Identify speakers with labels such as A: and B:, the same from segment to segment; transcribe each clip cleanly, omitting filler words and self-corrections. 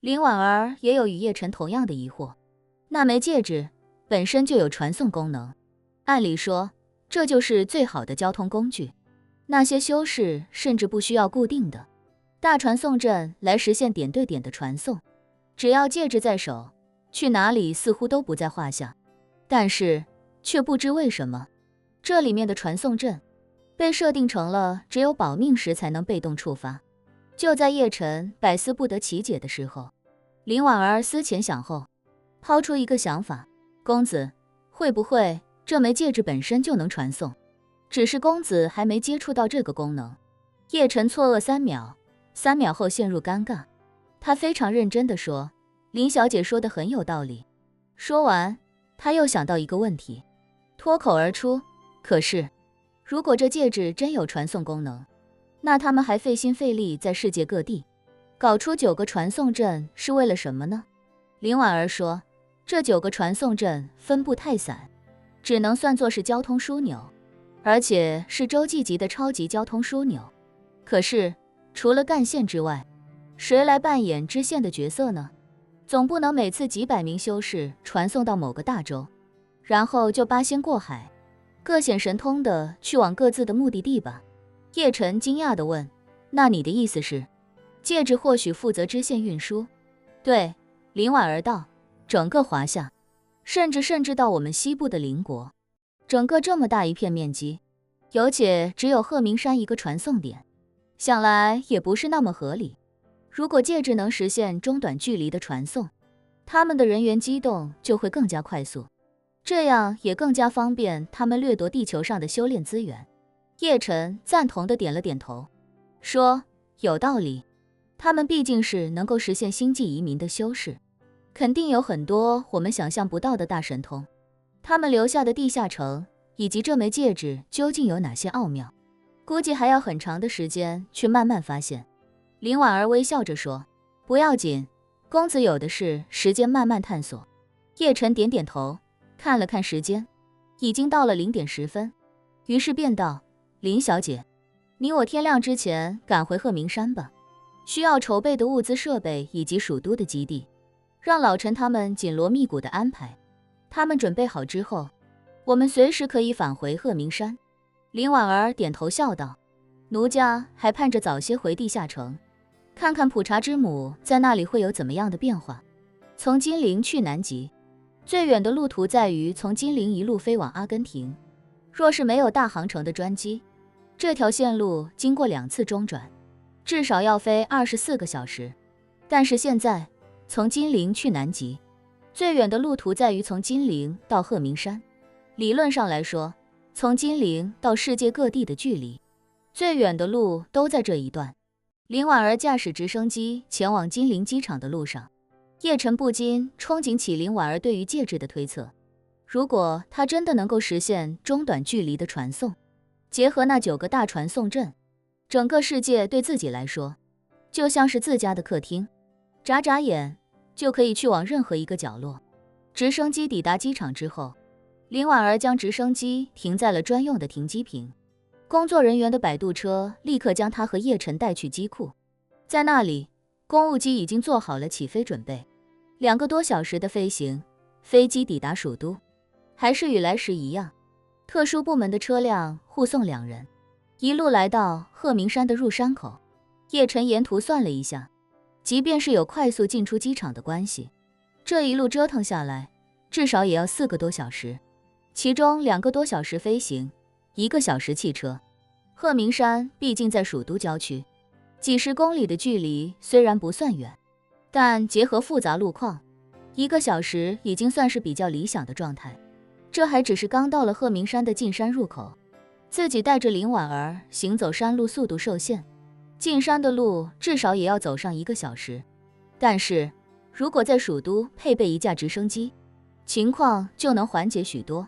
A: 林婉儿也有与叶晨同样的疑惑，那枚戒指本身就有传送功能，按理说这就是最好的交通工具，那些修士甚至不需要固定的大传送阵来实现点对点的传送，只要戒指在手，去哪里似乎都不在话下。但是却不知为什么，这里面的传送阵被设定成了只有保命时才能被动触发。就在叶晨百思不得其解的时候，林婉儿思前想后，抛出一个想法：公子，会不会这枚戒指本身就能传送，只是公子还没接触到这个功能？叶晨错愕3秒后陷入尴尬，他非常认真地说：林小姐说的很有道理。说完，他又想到一个问题，脱口而出：可是，如果这戒指真有传送功能，那他们还费心费力在世界各地搞出9个传送阵是为了什么呢？林婉儿说，这9个传送阵分布太散，只能算作是交通枢纽，而且是洲际级的超级交通枢纽。可是，除了干线之外，谁来扮演支线的角色呢？总不能每次几百名修士传送到某个大洲，然后就八仙过海，各显神通的去往各自的目的地吧。叶晨惊讶地问，那你的意思是，戒指或许负责支线运输？对，林婉儿道，整个华夏，甚至到我们西部的邻国，整个这么大一片面积，有且只有鹤鸣山一个传送点，想来也不是那么合理。如果戒指能实现中短距离的传送，他们的人员机动就会更加快速，这样也更加方便他们掠夺地球上的修炼资源。叶晨赞同地点了点头，说，有道理，他们毕竟是能够实现星际移民的修士，肯定有很多我们想象不到的大神通。他们留下的地下城以及这枚戒指究竟有哪些奥妙，估计还要很长的时间去慢慢发现。林婉儿微笑着说，不要紧，公子有的是时间慢慢探索。叶晨点点头，看了看时间，已经到了0点10分，于是便道，林小姐，你我天亮之前赶回鹤鸣山吧，需要筹备的物资设备以及蜀都的基地，让老陈他们紧锣密鼓的安排，他们准备好之后，我们随时可以返回鹤鸣山。林婉儿点头笑道，奴家还盼着早些回地下城，看看普查之母在那里会有怎么样的变化。从金陵去南极，最远的路途在于从金陵一路飞往阿根廷，若是没有大航程的专机，这条线路经过2次中转，至少要飞24个小时。但是现在，从金陵去南极，最远的路途在于从金陵到鹤鸣山。理论上来说，从金陵到世界各地的距离，最远的路都在这一段。林婉儿驾驶直升机前往金陵机场的路上，叶晨不禁憧憬起林婉儿对于戒指的推测。如果它真的能够实现中短距离的传送，结合那9个大传送阵，整个世界对自己来说就像是自家的客厅，眨眨眼就可以去往任何一个角落。直升机抵达机场之后，林婉儿将直升机停在了专用的停机坪，工作人员的摆渡车立刻将她和叶晨带去机库。在那里，公务机已经做好了起飞准备。2个多小时的飞行，飞机抵达蜀都，还是与来时一样，特殊部门的车辆护送2人，一路来到鹤鸣山的入山口。叶晨沿途算了一下，即便是有快速进出机场的关系，这一路折腾下来，至少也要4个多小时，其中2个多小时飞行，1个小时汽车。鹤鸣山毕竟在蜀都郊区，几十公里的距离虽然不算远，但结合复杂路况，1个小时已经算是比较理想的状态。这还只是刚到了鹤鸣山的进山入口，自己带着林婉儿行走山路速度受限，进山的路至少也要走上1个小时。但是如果在蜀都配备一架直升机，情况就能缓解许多。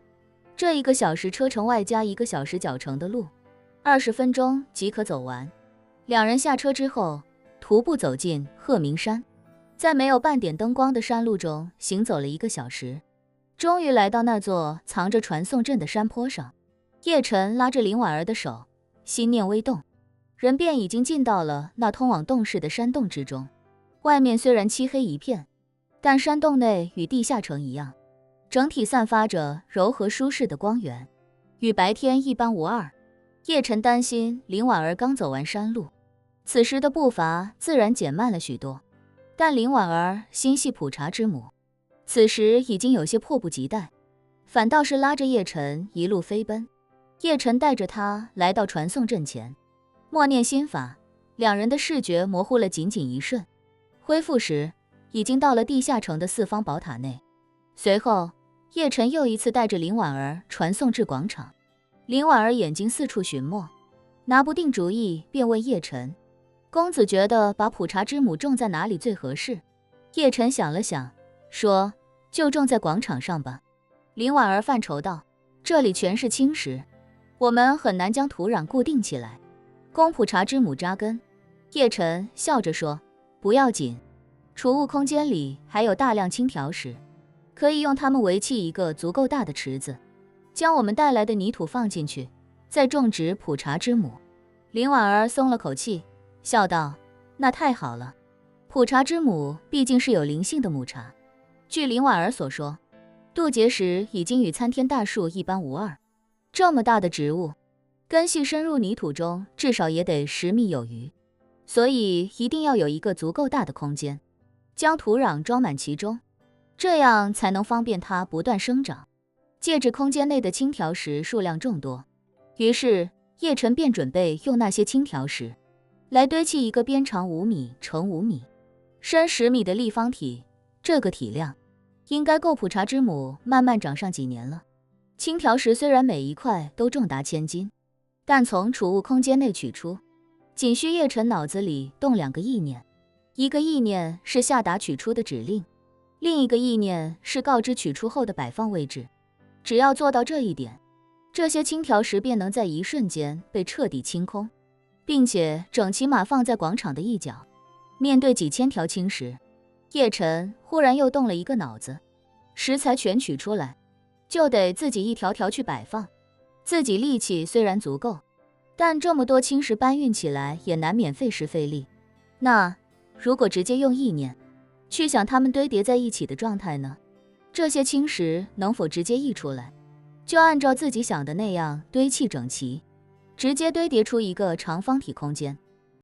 A: 这1个小时车程外加1个小时脚程的路，20分钟即可走完。2人下车之后，徒步走进鹤鸣山，在没有半点灯光的山路中行走了1个小时，终于来到那座藏着传送阵的山坡上。叶晨拉着林婉儿的手，心念微动，人便已经进到了那通往洞室的山洞之中。外面虽然漆黑一片，但山洞内与地下城一样，整体散发着柔和舒适的光源，与白天一般无二。叶晨担心林婉儿刚走完山路，此时的步伐自然减慢了许多，但林婉儿心系普茶之母，此时已经有些迫不及待，反倒是拉着叶晨一路飞奔。叶晨带着他来到传送阵前，默念心法，两人的视觉模糊了仅仅一瞬，恢复时已经到了地下城的四方宝塔内。随后叶晨又一次带着林婉儿传送至广场，林婉儿眼睛四处寻摸，拿不定主意，便问叶晨：公子觉得把普茶之母种在哪里最合适？叶晨想了想，说：就种在广场上吧。林婉儿犯愁道：这里全是青石，我们很难将土壤固定起来，供普茶之母扎根。叶晨笑着说：不要紧，储物空间里还有大量青条石，可以用它们围砌一个足够大的池子，将我们带来的泥土放进去，再种植普茶之母。林婉儿松了口气，笑道：那太好了，普茶之母毕竟是有灵性的母茶。据林婉儿所说，渡劫时已经与参天大树一般无二，这么大的植物，根系深入泥土中至少也得10米有余，所以一定要有一个足够大的空间，将土壤装满其中，这样才能方便它不断生长。借着空间内的青条石数量众多，于是叶晨便准备用那些青条石来堆砌一个边长5米乘5米、深10米的立方体。这个体量应该够普茶之母慢慢长上几年了。青条石虽然每一块都重达1000斤，但从储物空间内取出，仅需叶晨脑子里动2个意念，一个意念是下达取出的指令，另一个意念是告知取出后的摆放位置。只要做到这一点，这些青条石便能在一瞬间被彻底清空，并且整齐码放在广场的一角。面对几千条青石，叶晨忽然又动了一个脑子，石材全取出来，就得自己一条条去摆放。自己力气虽然足够，但这么多青石搬运起来也难免费时费力。那如果直接用意念去想它们堆叠在一起的状态呢？这些青石能否直接溢出来，就按照自己想的那样堆砌整齐，直接堆叠出一个长方体空间？